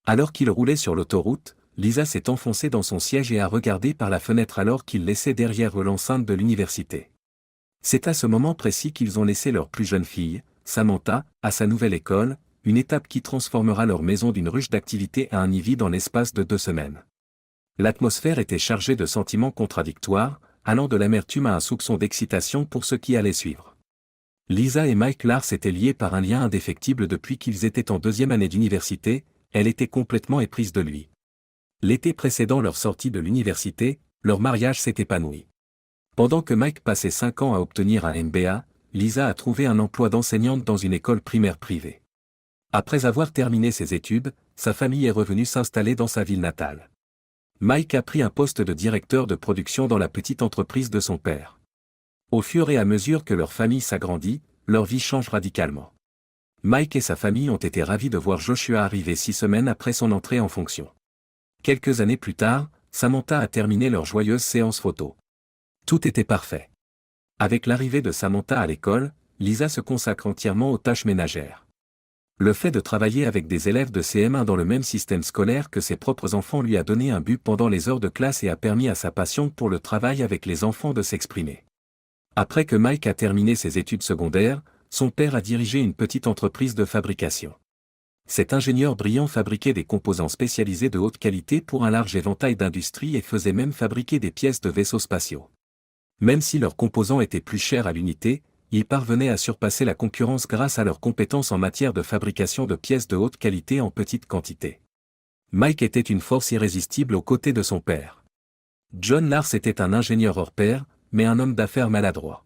Alors qu'il roulait sur l'autoroute, Lisa s'est enfoncée dans son siège et a regardé par la fenêtre alors qu'il laissait derrière eux l'enceinte de l'université. C'est à ce moment précis qu'ils ont laissé leur plus jeune fille, Samantha, à sa nouvelle école, une étape qui transformera leur maison d'une ruche d'activité à un nid vide en l'espace de 2 semaines. L'atmosphère était chargée de sentiments contradictoires, allant de l'amertume à un soupçon d'excitation pour ce qui allait suivre. Lisa et Mike Lars étaient liés par un lien indéfectible depuis qu'ils étaient en 2e année d'université, elle était complètement éprise de lui. L'été précédant leur sortie de l'université, leur mariage s'est épanoui. Pendant que Mike passait 5 ans à obtenir un MBA, Lisa a trouvé un emploi d'enseignante dans une école primaire privée. Après avoir terminé ses études, sa famille est revenue s'installer dans sa ville natale. Mike a pris un poste de directeur de production dans la petite entreprise de son père. Au fur et à mesure que leur famille s'agrandit, leur vie change radicalement. Mike et sa famille ont été ravis de voir Joshua arriver 6 semaines après son entrée en fonction. Quelques années plus tard, Samantha a terminé leur joyeuse séance photo. Tout était parfait. Avec l'arrivée de Samantha à l'école, Lisa se consacre entièrement aux tâches ménagères. Le fait de travailler avec des élèves de CM1 dans le même système scolaire que ses propres enfants lui a donné un but pendant les heures de classe et a permis à sa passion pour le travail avec les enfants de s'exprimer. Après que Mike a terminé ses études secondaires, son père a dirigé une petite entreprise de fabrication. Cet ingénieur brillant fabriquait des composants spécialisés de haute qualité pour un large éventail d'industries et faisait même fabriquer des pièces de vaisseaux spatiaux. Même si leurs composants étaient plus chers à l'unité, ils parvenaient à surpasser la concurrence grâce à leurs compétences en matière de fabrication de pièces de haute qualité en petite quantité. Mike était une force irrésistible aux côtés de son père. John Lars était un ingénieur hors pair, mais un homme d'affaires maladroit.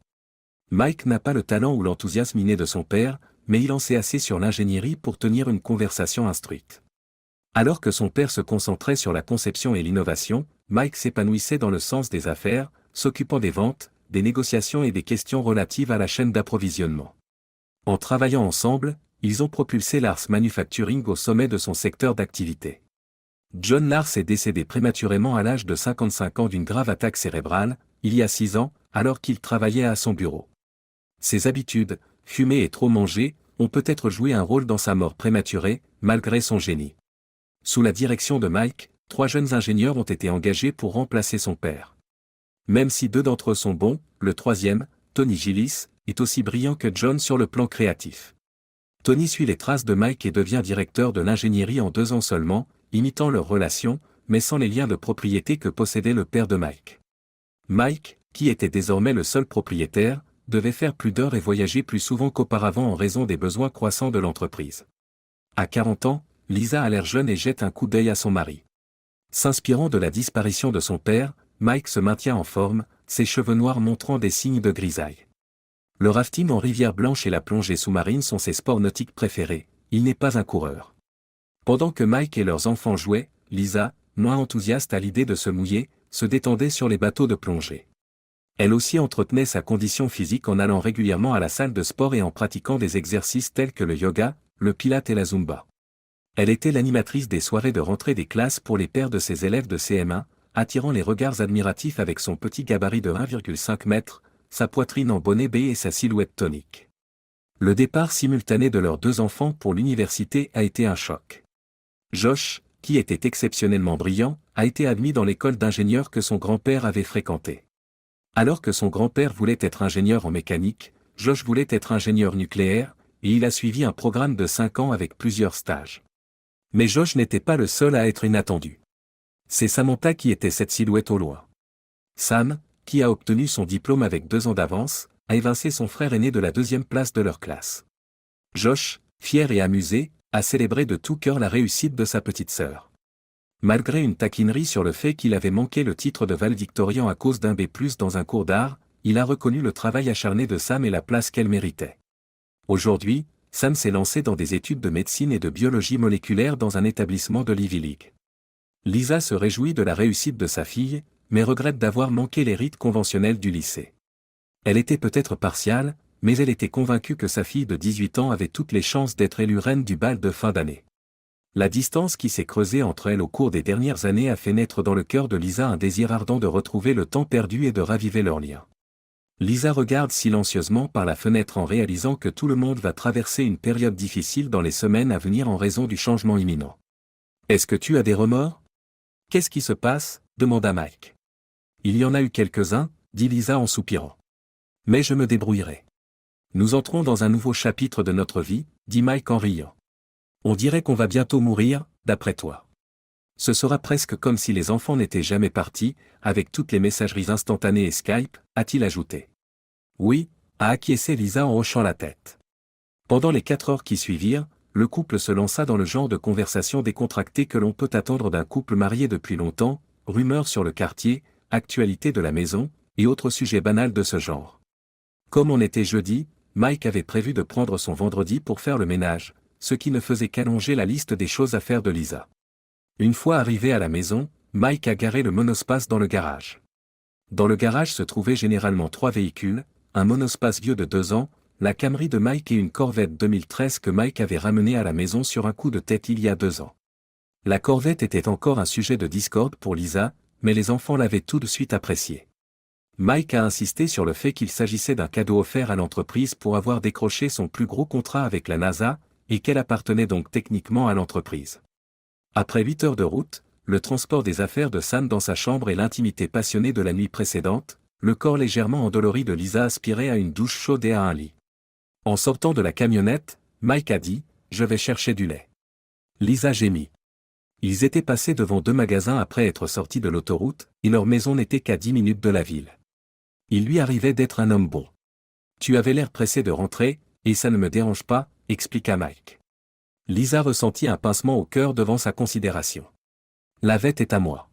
Mike n'a pas le talent ou l'enthousiasme inné de son père, mais il en sait assez sur l'ingénierie pour tenir une conversation instruite. Alors que son père se concentrait sur la conception et l'innovation, Mike s'épanouissait dans le sens des affaires, s'occupant des ventes, des négociations et des questions relatives à la chaîne d'approvisionnement. En travaillant ensemble, ils ont propulsé Lars Manufacturing au sommet de son secteur d'activité. John Lars est décédé prématurément à l'âge de 55 ans d'une grave attaque cérébrale, il y a 6 ans, alors qu'il travaillait à son bureau. Ses habitudes, fumer et trop manger, ont peut-être joué un rôle dans sa mort prématurée, malgré son génie. Sous la direction de Mike, 3 jeunes ingénieurs ont été engagés pour remplacer son père. Même si 2 d'entre eux sont bons, le 3e, Tony Gillis, est aussi brillant que John sur le plan créatif. Tony suit les traces de Mike et devient directeur de l'ingénierie en 2 ans seulement, imitant leurs relations, mais sans les liens de propriété que possédait le père de Mike. Mike, qui était désormais le seul propriétaire, devait faire plus d'heures et voyager plus souvent qu'auparavant en raison des besoins croissants de l'entreprise. À 40 ans, Lisa a l'air jeune et jette un coup d'œil à son mari. S'inspirant de la disparition de son père, Mike se maintient en forme, ses cheveux noirs montrant des signes de grisaille. Le rafting en rivière blanche et la plongée sous-marine sont ses sports nautiques préférés, il n'est pas un coureur. Pendant que Mike et leurs enfants jouaient, Lisa, moins enthousiaste à l'idée de se mouiller, se détendait sur les bateaux de plongée. Elle aussi entretenait sa condition physique en allant régulièrement à la salle de sport et en pratiquant des exercices tels que le yoga, le pilate et la zumba. Elle était l'animatrice des soirées de rentrée des classes pour les pères de ses élèves de CM1, attirant les regards admiratifs avec son petit gabarit de 1,5 m, sa poitrine en bonnet B et sa silhouette tonique. Le départ simultané de leurs 2 enfants pour l'université a été un choc. Josh, qui était exceptionnellement brillant, a été admis dans l'école d'ingénieur que son grand-père avait fréquentée. Alors que son grand-père voulait être ingénieur en mécanique, Josh voulait être ingénieur nucléaire, et il a suivi un programme de 5 ans avec plusieurs stages. Mais Josh n'était pas le seul à être inattendu. C'est Samantha qui était cette silhouette au loin. Sam, qui a obtenu son diplôme avec 2 ans d'avance, a évincé son frère aîné de la 2e place de leur classe. Josh, fier et amusé, a célébré de tout cœur la réussite de sa petite sœur. Malgré une taquinerie sur le fait qu'il avait manqué le titre de valedictorian à cause d'un B+ dans un cours d'art, il a reconnu le travail acharné de Sam et la place qu'elle méritait. Aujourd'hui, Sam s'est lancé dans des études de médecine et de biologie moléculaire dans un établissement de l'Ivy League. Lisa se réjouit de la réussite de sa fille, mais regrette d'avoir manqué les rites conventionnels du lycée. Elle était peut-être partiale, mais elle était convaincue que sa fille de 18 ans avait toutes les chances d'être élue reine du bal de fin d'année. La distance qui s'est creusée entre elles au cours des dernières années a fait naître dans le cœur de Lisa un désir ardent de retrouver le temps perdu et de raviver leur lien. Lisa regarde silencieusement par la fenêtre en réalisant que tout le monde va traverser une période difficile dans les semaines à venir en raison du changement imminent. Est-ce que tu as des remords? Qu'est-ce qui se passe? Demanda Mike. Il y en a eu quelques-uns, dit Lisa en soupirant. Mais je me débrouillerai. Nous entrons dans un nouveau chapitre de notre vie, dit Mike en riant. On dirait qu'on va bientôt mourir, d'après toi. Ce sera presque comme si les enfants n'étaient jamais partis, avec toutes les messageries instantanées et Skype, a-t-il ajouté. Oui, a acquiescé Lisa en hochant la tête. Pendant les 4 heures qui suivirent, le couple se lança dans le genre de conversation décontractée que l'on peut attendre d'un couple marié depuis longtemps, rumeurs sur le quartier, actualité de la maison, et autres sujets banals de ce genre. Comme on était jeudi, Mike avait prévu de prendre son vendredi pour faire le ménage, ce qui ne faisait qu'allonger la liste des choses à faire de Lisa. Une fois arrivé à la maison, Mike a garé le monospace dans le garage. Dans le garage se trouvaient généralement 3 véhicules, un monospace vieux de 2 ans, la Camry de Mike et une Corvette 2013 que Mike avait ramenée à la maison sur un coup de tête il y a 2 ans. La Corvette était encore un sujet de discorde pour Lisa, mais les enfants l'avaient tout de suite appréciée. Mike a insisté sur le fait qu'il s'agissait d'un cadeau offert à l'entreprise pour avoir décroché son plus gros contrat avec la NASA, et qu'elle appartenait donc techniquement à l'entreprise. Après 8 heures de route, le transport des affaires de Sam dans sa chambre et l'intimité passionnée de la nuit précédente, le corps légèrement endolori de Lisa aspirait à une douche chaude et à un lit. En sortant de la camionnette, Mike a dit « Je vais chercher du lait ». Lisa gémit. Ils étaient passés devant 2 magasins après être sortis de l'autoroute, et leur maison n'était qu'à 10 minutes de la ville. Il lui arrivait d'être un homme bon. « Tu avais l'air pressé de rentrer, et ça ne me dérange pas », expliqua Mike. Lisa ressentit un pincement au cœur devant sa considération. « La vette est à moi.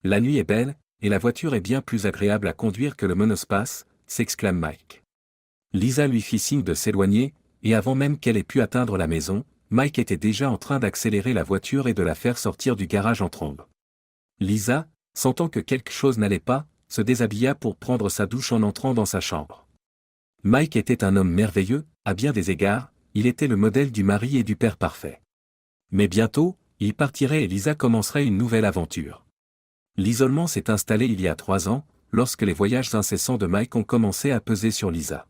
La nuit est belle, et la voiture est bien plus agréable à conduire que le monospace », s'exclame Mike. Lisa lui fit signe de s'éloigner, et avant même qu'elle ait pu atteindre la maison, Mike était déjà en train d'accélérer la voiture et de la faire sortir du garage en trombe. Lisa, sentant que quelque chose n'allait pas, se déshabilla pour prendre sa douche en entrant dans sa chambre. Mike était un homme merveilleux, à bien des égards, il était le modèle du mari et du père parfait. Mais bientôt, il partirait et Lisa commencerait une nouvelle aventure. L'isolement s'est installé il y a 3 ans, lorsque les voyages incessants de Mike ont commencé à peser sur Lisa.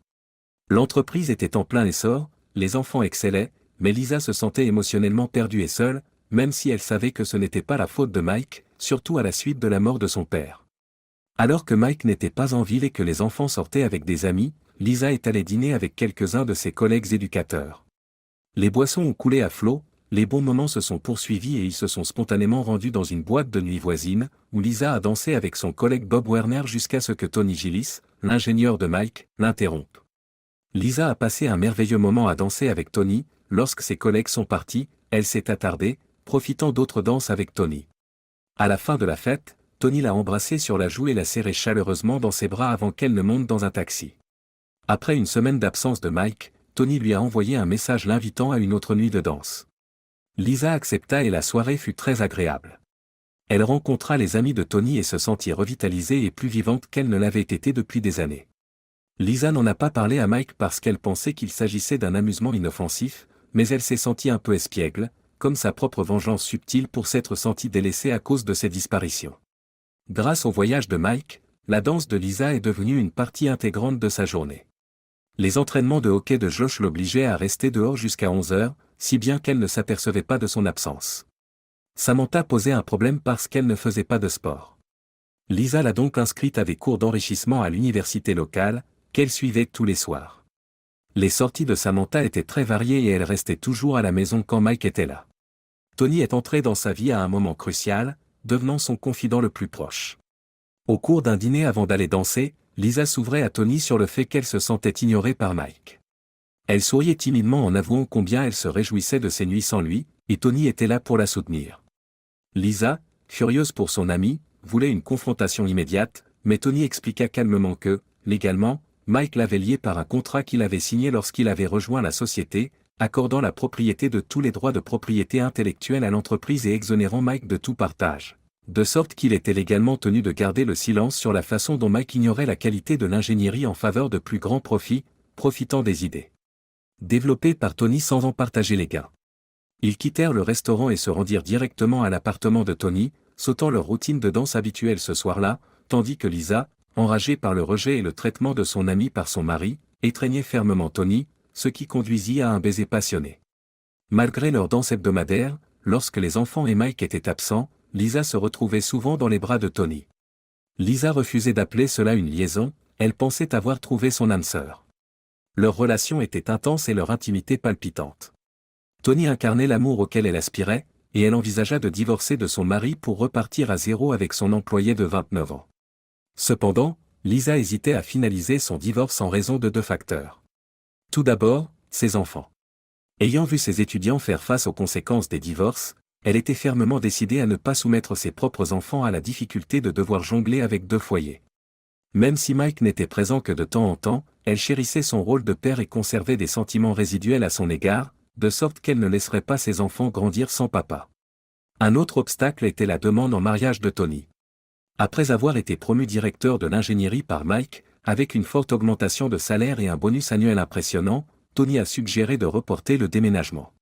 L'entreprise était en plein essor, les enfants excellaient, mais Lisa se sentait émotionnellement perdue et seule, même si elle savait que ce n'était pas la faute de Mike, surtout à la suite de la mort de son père. Alors que Mike n'était pas en ville et que les enfants sortaient avec des amis, Lisa est allée dîner avec quelques-uns de ses collègues éducateurs. Les boissons ont coulé à flot, les bons moments se sont poursuivis et ils se sont spontanément rendus dans une boîte de nuit voisine, où Lisa a dansé avec son collègue Bob Werner jusqu'à ce que Tony Gillis, l'ingénieur de Mike, l'interrompe. Lisa a passé un merveilleux moment à danser avec Tony, lorsque ses collègues sont partis, elle s'est attardée, profitant d'autres danses avec Tony. À la fin de la fête, Tony l'a embrassée sur la joue et l'a serrée chaleureusement dans ses bras avant qu'elle ne monte dans un taxi. Après une semaine d'absence de Mike, Tony lui a envoyé un message l'invitant à une autre nuit de danse. Lisa accepta et la soirée fut très agréable. Elle rencontra les amis de Tony et se sentit revitalisée et plus vivante qu'elle ne l'avait été depuis des années. Lisa n'en a pas parlé à Mike parce qu'elle pensait qu'il s'agissait d'un amusement inoffensif, mais elle s'est sentie un peu espiègle, comme sa propre vengeance subtile pour s'être sentie délaissée à cause de ses disparitions. Grâce au voyage de Mike, la danse de Lisa est devenue une partie intégrante de sa journée. Les entraînements de hockey de Josh l'obligeaient à rester dehors jusqu'à 11 heures, si bien qu'elle ne s'apercevait pas de son absence. Samantha posait un problème parce qu'elle ne faisait pas de sport. Lisa l'a donc inscrite à des cours d'enrichissement à l'université locale, qu'elle suivait tous les soirs. Les sorties de Samantha étaient très variées et elle restait toujours à la maison quand Mike était là. Tony est entré dans sa vie à un moment crucial, devenant son confident le plus proche. Au cours d'un dîner avant d'aller danser, Lisa s'ouvrait à Tony sur le fait qu'elle se sentait ignorée par Mike. Elle souriait timidement en avouant combien elle se réjouissait de ses nuits sans lui, et Tony était là pour la soutenir. Lisa, furieuse pour son amie, voulait une confrontation immédiate, mais Tony expliqua calmement que, légalement, Mike l'avait lié par un contrat qu'il avait signé lorsqu'il avait rejoint la société, accordant la propriété de tous les droits de propriété intellectuelle à l'entreprise et exonérant Mike de tout partage. De sorte qu'il était légalement tenu de garder le silence sur la façon dont Mike ignorait la qualité de l'ingénierie en faveur de plus grands profits, profitant des idées développées par Tony sans en partager les gains. Ils quittèrent le restaurant et se rendirent directement à l'appartement de Tony, sautant leur routine de danse habituelle ce soir-là, tandis que Lisa, enragée par le rejet et le traitement de son ami par son mari, étreignait fermement Tony, ce qui conduisit à un baiser passionné. Malgré leur danse hebdomadaire, lorsque les enfants et Mike étaient absents, Lisa se retrouvait souvent dans les bras de Tony. Lisa refusait d'appeler cela une liaison, elle pensait avoir trouvé son âme sœur. Leur relation était intense et leur intimité palpitante. Tony incarnait l'amour auquel elle aspirait, et elle envisagea de divorcer de son mari pour repartir à zéro avec son employé de 29 ans. Cependant, Lisa hésitait à finaliser son divorce en raison de 2 facteurs. Tout d'abord, ses enfants. Ayant vu ses étudiants faire face aux conséquences des divorces, elle était fermement décidée à ne pas soumettre ses propres enfants à la difficulté de devoir jongler avec 2 foyers. Même si Mike n'était présent que de temps en temps, elle chérissait son rôle de père et conservait des sentiments résiduels à son égard, de sorte qu'elle ne laisserait pas ses enfants grandir sans papa. Un autre obstacle était la demande en mariage de Tony. Après avoir été promu directeur de l'ingénierie par Mike, avec une forte augmentation de salaire et un bonus annuel impressionnant, Tony a suggéré de reporter le déménagement.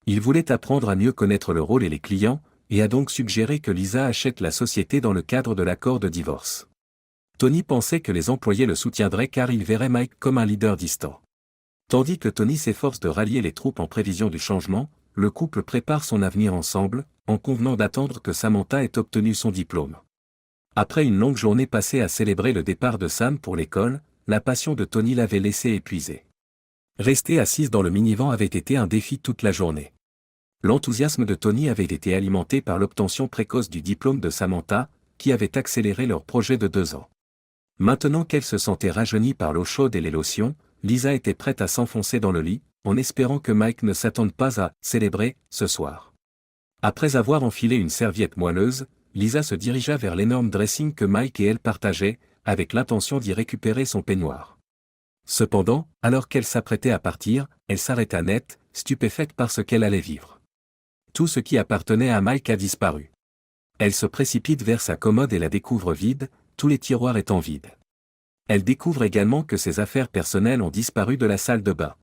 Il voulait apprendre à mieux connaître le rôle et les clients, et a donc suggéré que Lisa achète la société dans le cadre de l'accord de divorce. Tony pensait que les employés le soutiendraient car ils verraient Mike comme un leader distant. Tandis que Tony s'efforce de rallier les troupes en prévision du changement, le couple prépare son avenir ensemble, en convenant d'attendre que Samantha ait obtenu son diplôme. Après une longue journée passée à célébrer le départ de Sam pour l'école, la passion de Tony l'avait laissé épuisé. Rester assise dans le minivan avait été un défi toute la journée. L'enthousiasme de Tony avait été alimenté par l'obtention précoce du diplôme de Samantha, qui avait accéléré leur projet de 2 ans. Maintenant qu'elle se sentait rajeunie par l'eau chaude et les lotions, Lisa était prête à s'enfoncer dans le lit, en espérant que Mike ne s'attende pas à « célébrer » ce soir. Après avoir enfilé une serviette moelleuse, Lisa se dirigea vers l'énorme dressing que Mike et elle partageaient, avec l'intention d'y récupérer son peignoir. Cependant, alors qu'elle s'apprêtait à partir, elle s'arrêta net, stupéfaite par ce qu'elle allait vivre. Tout ce qui appartenait à Mike a disparu. Elle se précipite vers sa commode et la découvre vide, tous les tiroirs étant vides. Elle découvre également que ses affaires personnelles ont disparu de la salle de bain.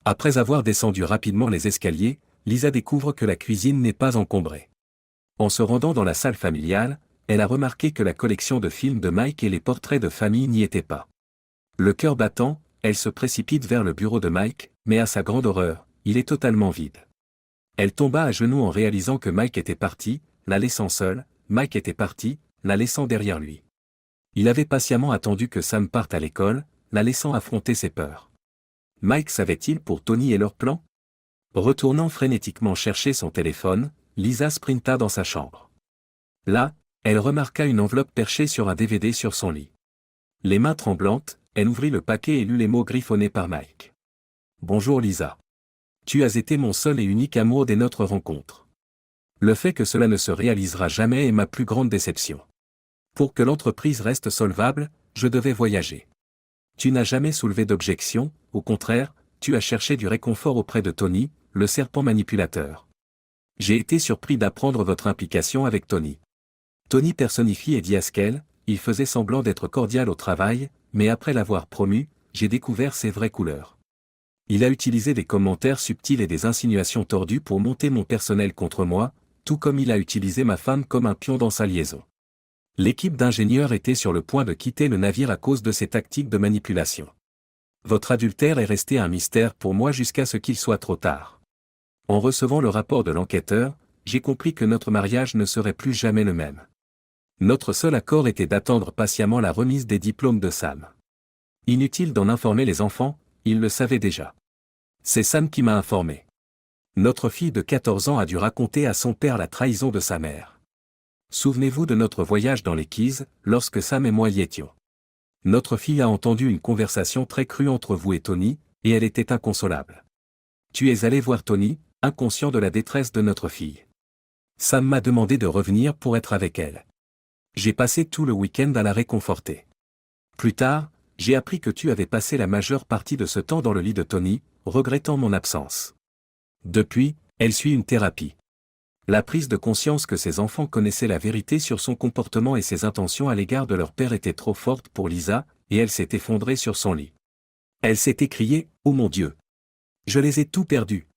Après avoir descendu rapidement les escaliers, Lisa découvre que la cuisine n'est pas encombrée. En se rendant dans la salle familiale, elle a remarqué que la collection de films de Mike et les portraits de famille n'y étaient pas. Le cœur battant, elle se précipite vers le bureau de Mike, mais à sa grande horreur, il est totalement vide. Elle tomba à genoux en réalisant que Mike était parti, la laissant seule, Mike était parti, la laissant derrière lui. Il avait patiemment attendu que Sam parte à l'école, la laissant affronter ses peurs. Mike savait-il pour Tony et leur plan? Retournant frénétiquement chercher son téléphone, Lisa sprinta dans sa chambre. Là, elle remarqua une enveloppe perchée sur un DVD sur son lit. Les mains tremblantes, elle ouvrit le paquet et lut les mots griffonnés par Mike. « Bonjour Lisa. Tu as été mon seul et unique amour dès notre rencontre. Le fait que cela ne se réalisera jamais est ma plus grande déception. Pour que l'entreprise reste solvable, je devais voyager. Tu n'as jamais soulevé d'objection, au contraire, tu as cherché du réconfort auprès de Tony, le serpent manipulateur. J'ai été surpris d'apprendre votre implication avec Tony. Tony personnifie Eddie Haskell, il faisait semblant d'être cordial au travail, mais après l'avoir promu, j'ai découvert ses vraies couleurs. Il a utilisé des commentaires subtils et des insinuations tordues pour monter mon personnel contre moi, tout comme il a utilisé ma femme comme un pion dans sa liaison. L'équipe d'ingénieurs était sur le point de quitter le navire à cause de ces tactiques de manipulation. Votre adultère est resté un mystère pour moi jusqu'à ce qu'il soit trop tard. En recevant le rapport de l'enquêteur, j'ai compris que notre mariage ne serait plus jamais le même. Notre seul accord était d'attendre patiemment la remise des diplômes de Sam. Inutile d'en informer les enfants, ils le savaient déjà. C'est Sam qui m'a informé. Notre fille de 14 ans a dû raconter à son père la trahison de sa mère. Souvenez-vous de notre voyage dans les Keys, lorsque Sam et moi y étions. Notre fille a entendu une conversation très crue entre vous et Tony, et elle était inconsolable. Tu es allé voir Tony, inconscient de la détresse de notre fille. Sam m'a demandé de revenir pour être avec elle. J'ai passé tout le week-end à la réconforter. Plus tard, j'ai appris que tu avais passé la majeure partie de ce temps dans le lit de Tony, regrettant mon absence. Depuis, elle suit une thérapie. La prise de conscience que ses enfants connaissaient la vérité sur son comportement et ses intentions à l'égard de leur père était trop forte pour Lisa, et elle s'est effondrée sur son lit. Elle s'est écriée « Oh mon Dieu! Je les ai tous perdus !»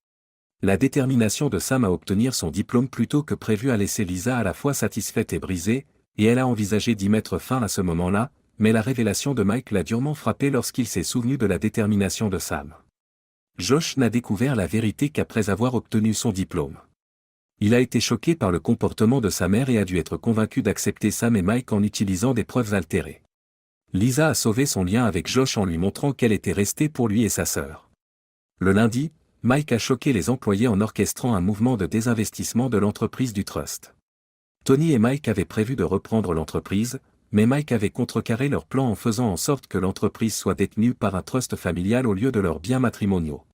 La détermination de Sam à obtenir son diplôme plus tôt que prévu a laissé Lisa à la fois satisfaite et brisée, et elle a envisagé d'y mettre fin à ce moment-là, mais la révélation de Mike l'a durement frappée lorsqu'il s'est souvenu de la détermination de Sam. Josh n'a découvert la vérité qu'après avoir obtenu son diplôme. Il a été choqué par le comportement de sa mère et a dû être convaincu d'accepter Sam et Mike en utilisant des preuves altérées. Lisa a sauvé son lien avec Josh en lui montrant qu'elle était restée pour lui et sa sœur. Le lundi, Mike a choqué les employés en orchestrant un mouvement de désinvestissement de l'entreprise du Trust. Tony et Mike avaient prévu de reprendre l'entreprise, mais Mike avait contrecarré leur plan en faisant en sorte que l'entreprise soit détenue par un trust familial au lieu de leurs biens matrimoniaux.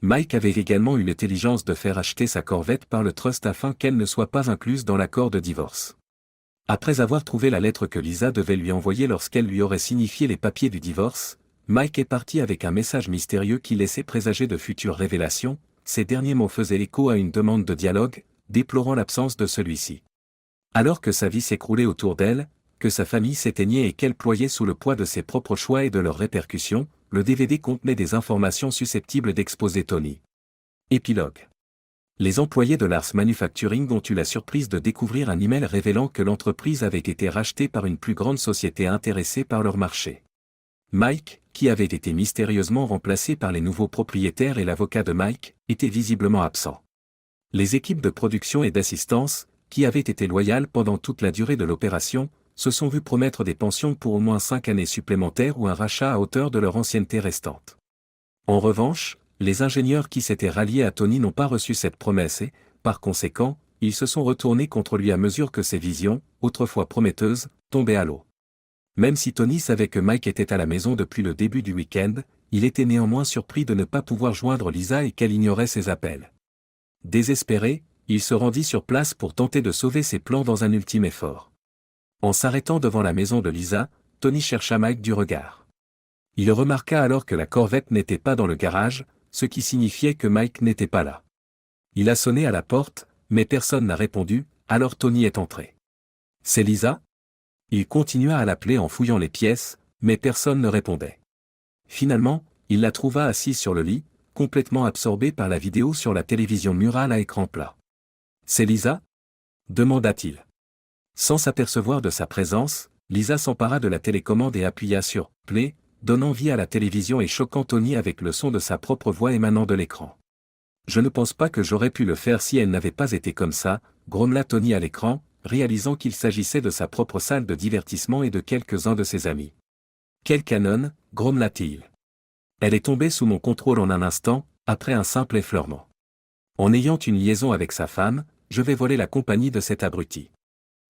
Mike avait également eu l'intelligence de faire acheter sa Corvette par le trust afin qu'elle ne soit pas incluse dans l'accord de divorce. Après avoir trouvé la lettre que Lisa devait lui envoyer lorsqu'elle lui aurait signifié les papiers du divorce, Mike est parti avec un message mystérieux qui laissait présager de futures révélations. Ces derniers mots faisaient écho à une demande de dialogue, déplorant l'absence de celui-ci. Alors que sa vie s'écroulait autour d'elle, que sa famille s'éteignait et qu'elle ployait sous le poids de ses propres choix et de leurs répercussions, le DVD contenait des informations susceptibles d'exposer Tony. Épilogue. Les employés de Lars Manufacturing ont eu la surprise de découvrir un email révélant que l'entreprise avait été rachetée par une plus grande société intéressée par leur marché. Mike, qui avait été mystérieusement remplacé par les nouveaux propriétaires et l'avocat de Mike, était visiblement absent. Les équipes de production et d'assistance, qui avaient été loyales pendant toute la durée de l'opération, se sont vues promettre des pensions pour au moins 5 années supplémentaires ou un rachat à hauteur de leur ancienneté restante. En revanche, les ingénieurs qui s'étaient ralliés à Tony n'ont pas reçu cette promesse et, par conséquent, ils se sont retournés contre lui à mesure que ses visions, autrefois prometteuses, tombaient à l'eau. Même si Tony savait que Mike était à la maison depuis le début du week-end, il était néanmoins surpris de ne pas pouvoir joindre Lisa et qu'elle ignorait ses appels. Désespéré, il se rendit sur place pour tenter de sauver ses plans dans un ultime effort. En s'arrêtant devant la maison de Lisa, Tony chercha Mike du regard. Il remarqua alors que la Corvette n'était pas dans le garage, ce qui signifiait que Mike n'était pas là. Il a sonné à la porte, mais personne n'a répondu, alors Tony est entré. « C'est Lisa ?» Il continua à l'appeler en fouillant les pièces, mais personne ne répondait. Finalement, il la trouva assise sur le lit, complètement absorbée par la vidéo sur la télévision murale à écran plat. « C'est Lisa ?» demanda-t-il. Sans s'apercevoir de sa présence, Lisa s'empara de la télécommande et appuya sur « Play », donnant vie à la télévision et choquant Tony avec le son de sa propre voix émanant de l'écran. « Je ne pense pas que j'aurais pu le faire si elle n'avait pas été comme ça », grommela Tony à l'écran, réalisant qu'il s'agissait de sa propre salle de divertissement et de quelques-uns de ses amis. « Quel canon » grommela-t-il. « Elle est tombée sous mon contrôle en un instant, après un simple effleurement. En ayant une liaison avec sa femme, je vais voler la compagnie de cet abruti.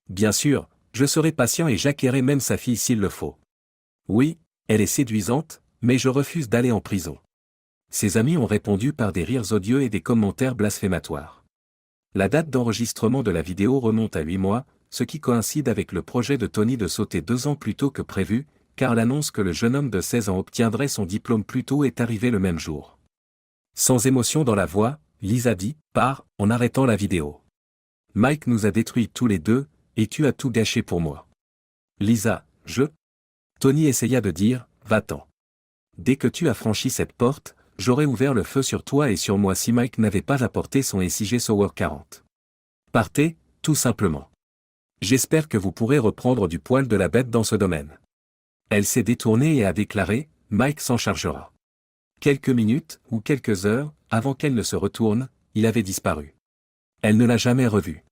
Bien sûr, je serai patient et j'acquérerai même sa fille s'il le faut. Oui, elle est séduisante, mais je refuse d'aller en prison. » Ses amis ont répondu par des rires odieux et des commentaires blasphématoires. La date d'enregistrement de la vidéo remonte à 8 mois, ce qui coïncide avec le projet de Tony de sauter 2 ans plus tôt que prévu, car l'annonce que le jeune homme de 16 ans obtiendrait son diplôme plus tôt est arrivée le même jour. Sans émotion dans la voix, Lisa dit « Pars » en arrêtant la vidéo. « Mike nous a détruits tous les deux, et tu as tout gâché pour moi. » Lisa, je... Tony essaya de dire « Va-t'en. Dès que tu as franchi cette porte, j'aurais ouvert le feu sur toi et sur moi si Mike n'avait pas apporté son SIG Sauer 40. Partez, tout simplement. J'espère que vous pourrez reprendre du poil de la bête dans ce domaine. » Elle s'est détournée et a déclaré « Mike s'en chargera. » Quelques minutes, ou quelques heures, avant qu'elle ne se retourne, il avait disparu. Elle ne l'a jamais revu.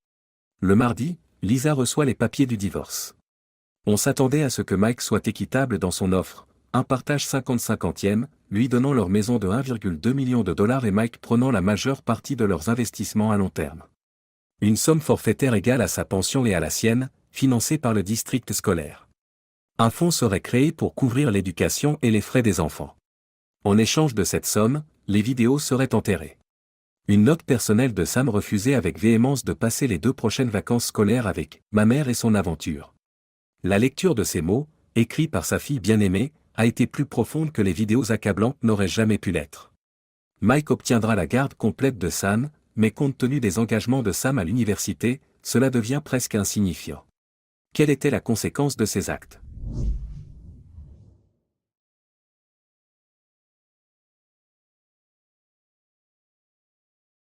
Le mardi, Lisa reçoit les papiers du divorce. On s'attendait à ce que Mike soit équitable dans son offre, un partage 50-50e, lui donnant leur maison de 1,2 million de dollars et Mike prenant la majeure partie de leurs investissements à long terme. Une somme forfaitaire égale à sa pension et à la sienne, financée par le district scolaire. Un fonds serait créé pour couvrir l'éducation et les frais des enfants. En échange de cette somme, les vidéos seraient enterrées. Une note personnelle de Sam refusait avec véhémence de passer les 2 prochaines vacances scolaires avec « ma mère et son aventure ». La lecture de ces mots, écrits par sa fille bien-aimée, a été plus profonde que les vidéos accablantes n'auraient jamais pu l'être. Mike obtiendra la garde complète de Sam, mais compte tenu des engagements de Sam à l'université, cela devient presque insignifiant. Quelle était la conséquence de ces actes ?